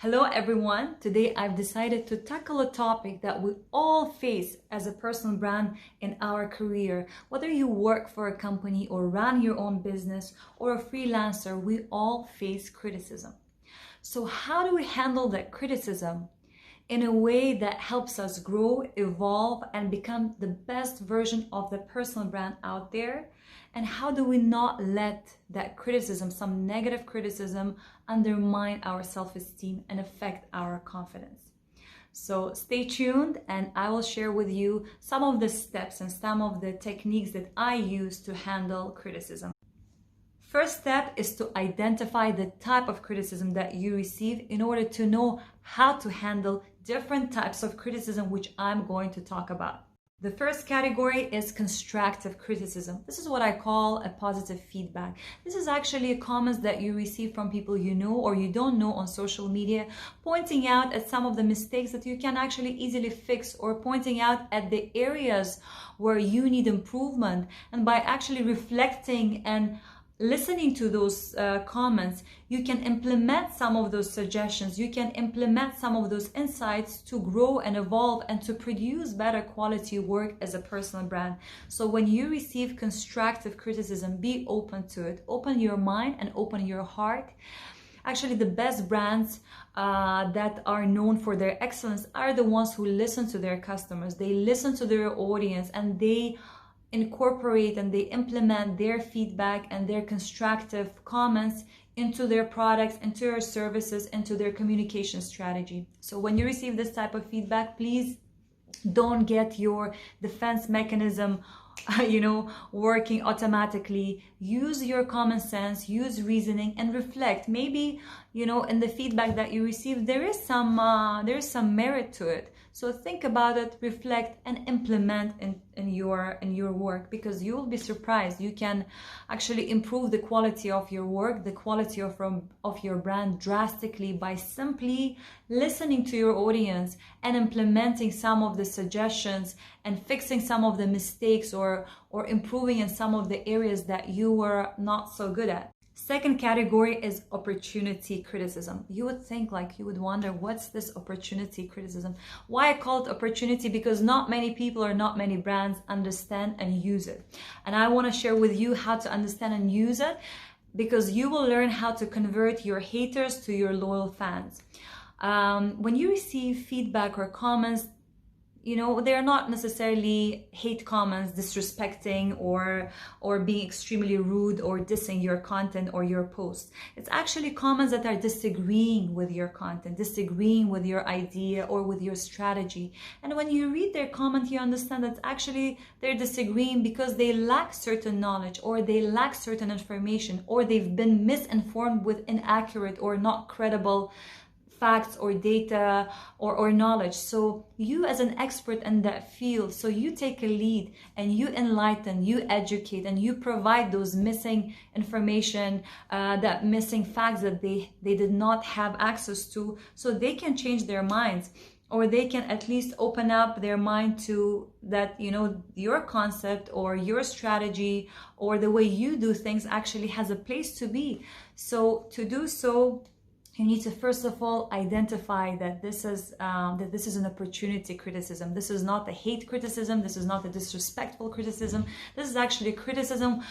Hello everyone, today I've decided to tackle a topic that we all face as a personal brand in our career. Whether you work for a company or run your own business or a freelancer, we all face criticism. So how do we handle that criticism in a way that helps us grow, evolve, and become the best version of the personal brand out there? And how do we not let that criticism, some negative criticism, undermine our self-esteem and affect our confidence? So stay tuned and I will share with you some of the steps and some of the techniques that I use to handle criticism. First step is to identify the type of criticism that you receive in order to know how to handle different types of criticism, which I'm going to talk about. The first category is constructive criticism. This is what I call a positive feedback. This is actually a comments that you receive from people you know or you don't know on social media, pointing out at some of the mistakes that you can actually easily fix, or pointing out at the areas where you need improvement. And by actually reflecting and listening to those comments, you can implement some of those suggestions, you can implement some of those insights to grow and evolve and to produce better quality work as a personal brand. So when you receive constructive criticism, be open to it. Open your mind and open your heart. Actually, the best brands that are known for their excellence are the ones who listen to their customers. They listen to their audience and they incorporate and they implement their feedback and their constructive comments into their products, into their services, into their communication strategy. So when you receive this type of feedback, please don't get your defense mechanism working automatically. Use your common sense, use reasoning, and reflect. Maybe in the feedback that you receive there is some merit to it. So think about it, reflect, and implement in your work, because you will be surprised. You can actually improve the quality of your work, the quality of your brand drastically by simply listening to your audience and implementing some of the suggestions and fixing some of the mistakes or improving in some of the areas that you were not so good at. Second category is opportunity criticism. You would think, you would wonder, what's this opportunity criticism? Why I call it opportunity? Because not many people or not many brands understand and use it. And I want to share with you how to understand and use it, because you will learn how to convert your haters to your loyal fans. When you receive feedback or comments, they're not necessarily hate comments, disrespecting or being extremely rude or dissing your content or your post. It's actually comments that are disagreeing with your content, disagreeing with your idea or with your strategy. And when you read their comment, you understand that actually they're disagreeing because they lack certain knowledge, or they lack certain information, or they've been misinformed with inaccurate or not credible facts or data or knowledge. So you, as an expert in that field, so you take a lead and you enlighten, you educate, and you provide those missing information, that missing facts that they did not have access to, so they can change their minds, or they can at least open up their mind to that, your concept or your strategy or the way you do things actually has a place to be. So to do so, you need to first of all identify that this is an opportunity criticism. This is not a hate criticism. This is not a disrespectful criticism. This is actually a criticism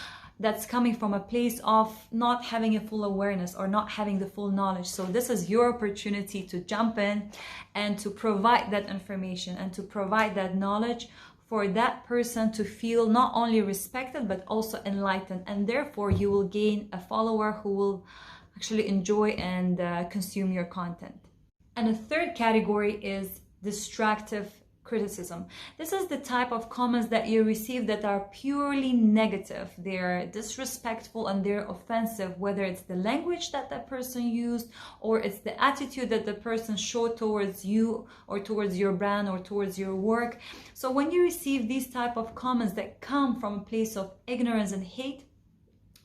that's coming from a place of not having a full awareness or not having the full knowledge. So this is your opportunity to jump in and to provide that information and to provide that knowledge for that person to feel not only respected but also enlightened, and therefore you will gain a follower who will actually enjoy and consume your content. And a third category is destructive criticism. This is the type of comments that you receive that are purely negative. They're disrespectful and they're offensive, whether it's the language that that person used or it's the attitude that the person showed towards you or towards your brand or towards your work. So when you receive these type of comments that come from a place of ignorance and hate,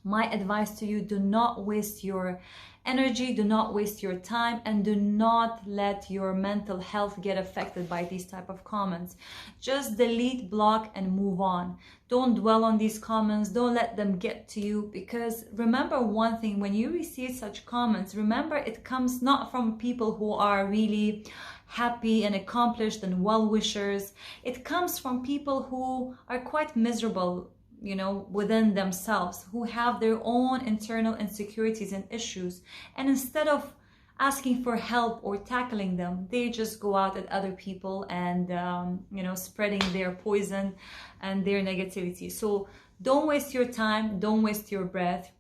my advice to you, do not waste your energy, do not waste your time, and do not let your mental health get affected by these type of comments. Just delete, block, and move on. Don't dwell on these comments. Don't let them get to you, because remember one thing: when you receive such comments, remember it comes not from people who are really happy and accomplished and well-wishers. It comes from people who are quite miserable, you know, within themselves, who have their own internal insecurities and issues. And instead of asking for help or tackling them, they just go out at other people and, you know, spreading their poison and their negativity. So don't waste your time. Don't waste your breath.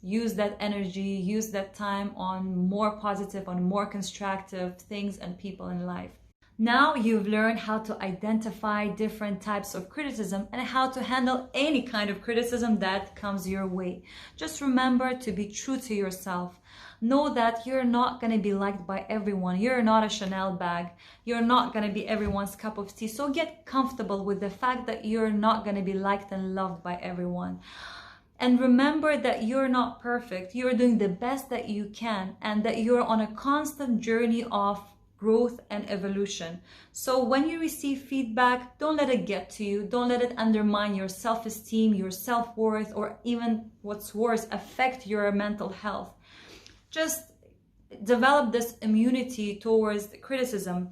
Use that energy, use that time on more positive, on more constructive things and people in life. Now you've learned how to identify different types of criticism and how to handle any kind of criticism that comes your way. Just remember to be true to yourself. Know that you're not going to be liked by everyone. You're not a Chanel bag. You're not going to be everyone's cup of tea. So get comfortable with the fact that you're not going to be liked and loved by everyone. And remember that you're not perfect. You're doing the best that you can, and that you're on a constant journey of growth and evolution. So when you receive feedback, don't let it get to you. Don't let it undermine your self-esteem, your self-worth, or even what's worse, affect your mental health. Just develop this immunity towards criticism.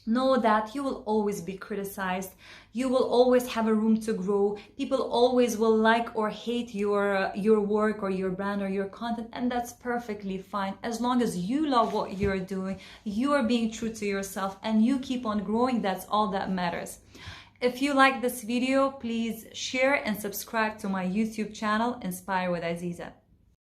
Know that you will always be criticized. You will always have a room to grow. People always will like or hate your work or your brand or your content, and that's perfectly fine. As long as you love what you're doing, you are being true to yourself, and you keep on growing, that's all that matters. If you like this video, please share and subscribe to my YouTube channel, Inspire with Aziza.